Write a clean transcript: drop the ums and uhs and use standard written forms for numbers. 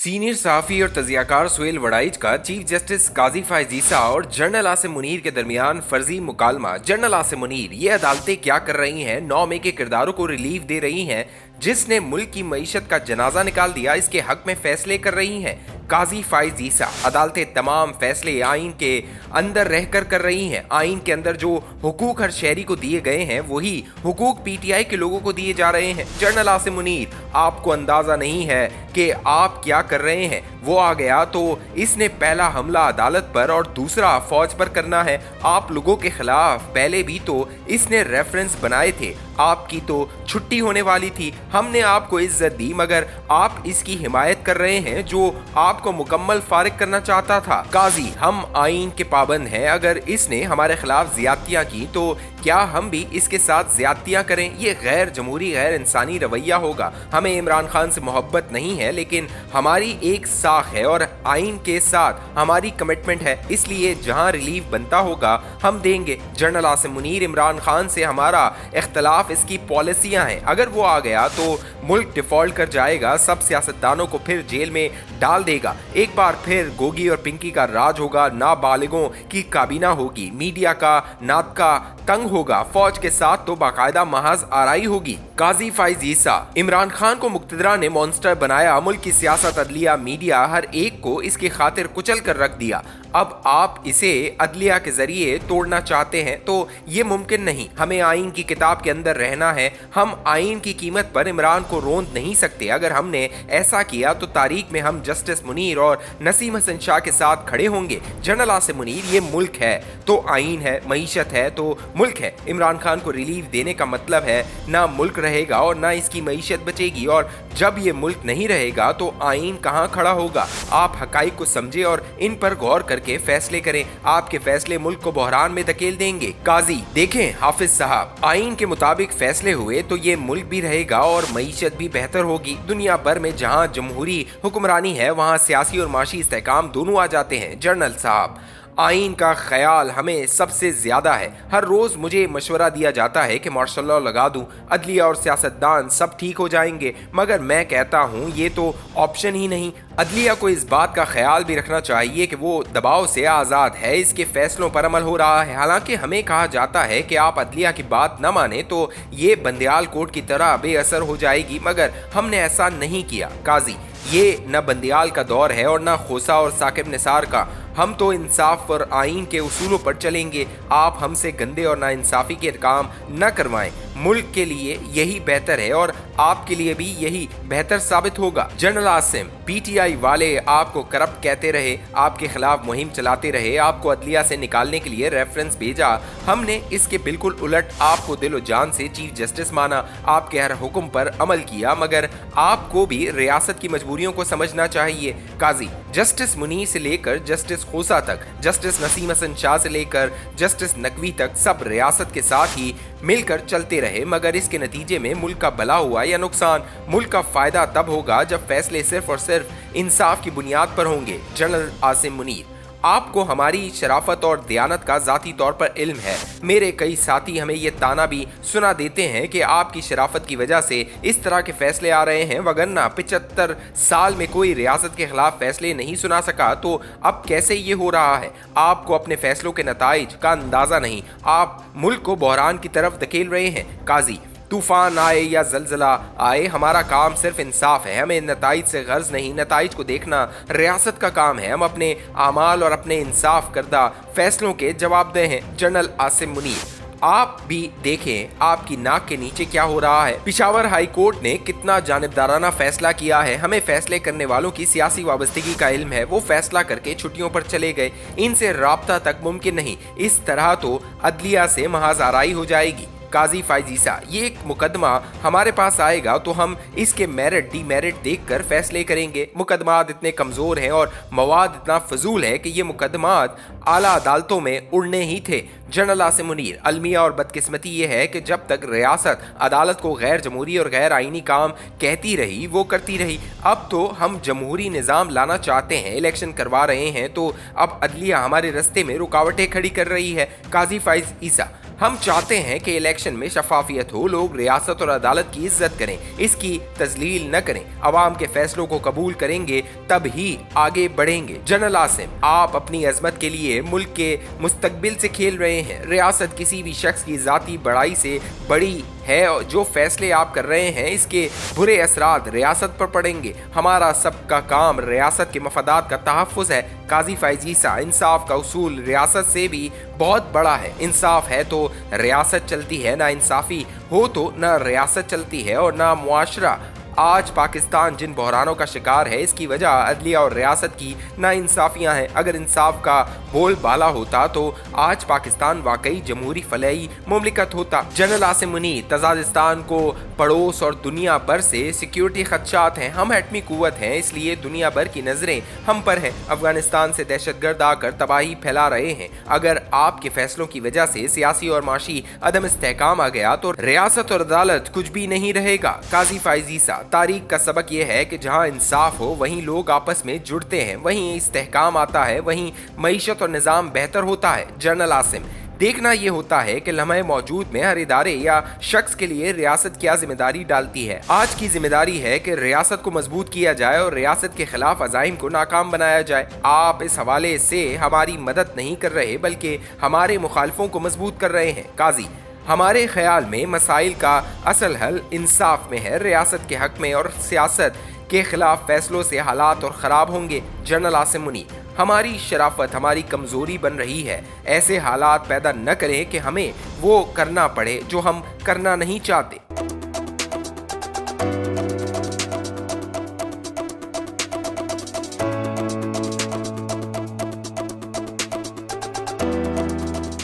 Senior सहाफ़ी और तजियाकार सुहेल वड़ाइच का चीफ जस्टिस काजी फायज ईसा और जनरल आसिम मुनीर के दरमियान फर्जी मुकालमा। जनरल आसिम मुनीर, ये अदालतें क्या कर रही हैं? 9 मई के किरदारों को रिलीफ दे रही हैं जिसने मुल्क की मईशत का जनाजा निकाल दिया, इसके हक में फैसले कर रही हैं। काजी फायज ईसा, अदालतें तमाम फैसले आइन के अंदर रहकर कर रही हैं। आइन के अंदर जो हुकूक हर शहरी को दिए गए हैं वही हुकूक पीटीआई के लोगों को दिए जा रहे हैं। जनरल आसिम मुनीर, आपको अंदाजा नहीं है कि आप क्या कर रहे हैं। वो आ गया तो इसने पहला हमला अदालत पर और दूसरा फौज पर करना है। आप लोगों के खिलाफ पहले भी तो इसने रेफरेंस बनाए थे। आपकी तो छुट्टी होने वाली थी, हमने आपको इज्जत दी, मगर आप इसकी हिमायत कर रहे हैं जो आपको मुकम्मल फारिग करना चाहता था। काजी, हम आइन के पाबंद हैं। अगर इसने हमारे खिलाफ ज्यादतियां की तो क्या हम भी इसके साथ ज्यादतियां करें? ये गैर जमहूरी, गैर इंसानी रवैया होगा। हमें इमरान खान से मोहब्बत नहीं है, लेकिन हमारी एक साख है और आइन के साथ हमारी कमिटमेंट है, इसलिए जहां रिलीफ बनता होगा हम देंगे। जनरल आसिम मुनीर, इमरान खान से हमारा इख्तलाफ इसकी पॉलिसियां हैं। अगर वो आ गया तो मुल्क डिफॉल्ट कर जाएगा, सब सियासतदानों को फिर जेल में डाल देगा। एक बार फिर गोगी और पिंकी का राज होगा, नाबालिगों की काबीना होगी, मीडिया का नातका तंग होगा, फौज के साथ तो बाकायदा महज आराई होगी। काजी फायज ईसा, इमरान खान को मुक्तदरा ने मॉन्स्टर बनाया, मुल्क की सियासत, अदलिया, मीडिया, हर एक को इसकी खातिर कुचल कर रख दिया। अब आप इसे अदलिया के जरिए तोड़ना चाहते हैं तो ये मुमकिन नहीं। हमें आइन की किताब के अंदर रहना है। हम आइन की कीमत पर इमरान को रोंद नहीं सकते। अगर हमने ऐसा किया तो तारीख में हम जस्टिस मुनीर और नसीम हसन शाह के साथ खड़े होंगे। जनरल आसिम मुनीर, ये मुल्क है तो आइन है, मईशत है तो मुल्क है। इमरान खान को रिलीफ देने का मतलब है ना मुल्क रहेगा और ना इसकी मईशत बचेगी, और जब ये मुल्क नहीं रहेगा तो आइन कहाँ खड़ा होगा? आप हकाइक को समझे और इन पर गौर करके फैसले करें। आपके फैसले मुल्क को बहरान में धकेल देंगे। काजी, देखें हाफिज साहब, आइन के मुताबिक फैसले हुए तो ये मुल्क भी रहेगा और मईशत भी बेहतर होगी। दुनिया भर में जहाँ जमहूरी हुक्मरानी है वहाँ सियासी और माशी इस्तेहकाम दोनों आ जाते हैं। जनरल साहब, आइन का ख्याल हमें सबसे ज्यादा है। हर रोज मुझे मशवरा दिया जाता है कि मार्शल लॉ लगा दूं, अदलिया और सियासतदान सब ठीक हो जाएंगे, मगर मैं कहता हूं ये तो ऑप्शन ही नहीं। अदलिया को इस बात का ख्याल भी रखना चाहिए कि वो दबाव से आज़ाद है, इसके फैसलों पर अमल हो रहा है। हालांकि हमें कहा जाता है कि आप अदलिया की बात न माने तो ये बंदियाल कोर्ट की तरह बेअसर हो जाएगी, मगर हमने ऐसा नहीं किया। काजी, ये न बंदियाल का दौर है और न खोसा और साकिब निसार का। हम तो इंसाफ और आइन के उसूलों पर चलेंगे। आप हमसे गंदे और नाइंसाफी के काम न करवाएं। मुल्क के लिए यही बेहतर है और आपके लिए भी यही बेहतर साबित होगा। जनरल आसिम, पीटीआई वाले आपको करप्ट कहते रहे, आपके खिलाफ मुहिम चलाते रहे, आपको अदलिया से निकालने के लिए रेफरेंस भेजा। हमने इसके बिल्कुल उलट आपको दिलो जान से चीफ जस्टिस माना, आपके हर हुक्म पर अमल किया, मगर आपको भी रियासत की मजबूरियों को समझना चाहिए। काजी, जस्टिस मुनीर से लेकर जस्टिस खोसा तक, जस्टिस नसीम हसन शाह से लेकर जस्टिस नकवी तक सब रियासत के साथ ही मिलकर चलते रहे, मगर इसके नतीजे में मुल्क का भला हुआ या नुकसान? मुल्क का फायदा तब होगा जब फैसले सिर्फ और सिर्फ इंसाफ की बुनियाद पर होंगे। जनरल आसिम मुनीर, आपको हमारी शराफत और दयानत का ज़ाती तौर पर इल्म है। मेरे कई साथी हमें ये ताना भी सुना देते हैं कि आपकी शराफत की वजह से इस तरह के फैसले आ रहे हैं, वगरना 75 साल में कोई रियासत के खिलाफ फैसले नहीं सुना सका, तो अब कैसे ये हो रहा है? आपको अपने फैसलों के नताइज का अंदाज़ा नहीं, आप मुल्क को बहरान की तरफ धकेल रहे हैं। काजी, तूफान आए या जलजला आए, हमारा काम सिर्फ इंसाफ है। हमें नताइज से गर्ज नहीं, नताइज को देखना रियासत का काम है। हम अपने आमाल और अपने इंसाफ करदा फैसलों के जवाबदेह हैं। जनरल आसिम मुनीर, आप भी देखें आपकी नाक के नीचे क्या हो रहा है। पिशावर हाई कोर्ट ने कितना जानिबदाराना फैसला किया है। हमें फैसले करने वालों की सियासी वाबस्तगी का इल्म है। वो फैसला करके छुट्टियों पर चले गए, इनसे राब्ता तक मुमकिन नहीं। इस तरह तो अदलिया से महज आराई हो जाएगी। काजी फायज ईसा, ये एक मुकदमा हमारे पास आएगा तो हम इसके मेरिट डीमेरिट देखकर फैसले करेंगे। मुकदमात इतने कमज़ोर हैं और मवाद इतना फजूल है कि ये मुकदमात आला अदालतों में उड़ने ही थे। जनरल आसिम मुनीर, अलमिया और बदकिस्मती ये है कि जब तक रियासत अदालत को गैर जमहूरी और गैर आइनी काम कहती रही वो करती रही। अब तो हम जमहूरी निज़ाम लाना चाहते हैं, इलेक्शन करवा रहे हैं, तो अब अदलिया हमारे रस्ते में रुकावटें खड़ी कर रही है। काजी फायज ईसा, हम चाहते हैं कि इलेक्शन में शफाफियत हो, लोग रियासत और अदालत की इज्जत करें, इसकी तजलील न करें, अवाम के फैसलों को कबूल करेंगे तब ही आगे बढ़ेंगे। जनरल आसिम, आप अपनी अजमत के लिए मुल्क के मुस्तकबिल से खेल रहे हैं। रियासत किसी भी शख्स की जाती बड़ाई से बड़ी है और जो फैसले आप कर रहे हैं इसके बुरे असरात रियासत पर पड़ेंगे। हमारा सबका काम रियासत के मफादात का तहफ़्फ़ुज़ है। काजी फैज़ ईसा, इंसाफ का उसूल रियासत से भी बहुत बड़ा है। इंसाफ है तो रियासत चलती है, ना इंसाफी हो तो ना रियासत चलती है और ना मुआशरा। आज पाकिस्तान जिन बहरानों का शिकार है इसकी वजह अदलिया और रियासत की नाइंसाफियां हैं। अगर इंसाफ का बोल बाला होता तो आज पाकिस्तान वाकई जमहूरी फलाई मुमलिकत होता। जनरल आसिम मुनीर, तजाकिस्तान को पड़ोस और दुनिया भर से सिक्योरिटी खदशात हैं। हम एटमी कुव्वत हैं, इसलिए दुनिया भर की नजरें हम पर हैं। अफगानिस्तान से दहशतगर्द आकर तबाही फैला रहे हैं। अगर आपके फैसलों की वजह से सियासी और माशी अदम इस्तेहकाम आ गया तो रियासत और अदालत कुछ भी नहीं रहेगा। काजी फैज़ ईसा, तारीख का सबक यह है कि जहां इंसाफ हो वहीं लोग आपस में जुड़ते हैं, वहीं इस्तेहकाम आता है, वहीं मईशत और निज़ाम बेहतर होता है। जनरल आसिम, देखना यह होता है कि लम्हे मौजूद में हर इदारे या शख्स के लिए रियासत क्या जिम्मेदारी डालती है। आज की जिम्मेदारी है कि रियासत को मजबूत किया जाए और रियासत के खिलाफ अज़ाइम को नाकाम बनाया जाए। आप इस हवाले से हमारी मदद नहीं कर रहे बल्कि हमारे मुखालफों को मजबूत कर रहे हैं। काजी, हमारे ख्याल में मसाइल का असल हल इंसाफ में है। रियासत के हक में और सियासत के खिलाफ फैसलों से हालात और ख़राब होंगे। जनरल आसिम मुनीर, हमारी शराफत हमारी कमज़ोरी बन रही है। ऐसे हालात पैदा न करें कि हमें वो करना पड़े जो हम करना नहीं चाहते।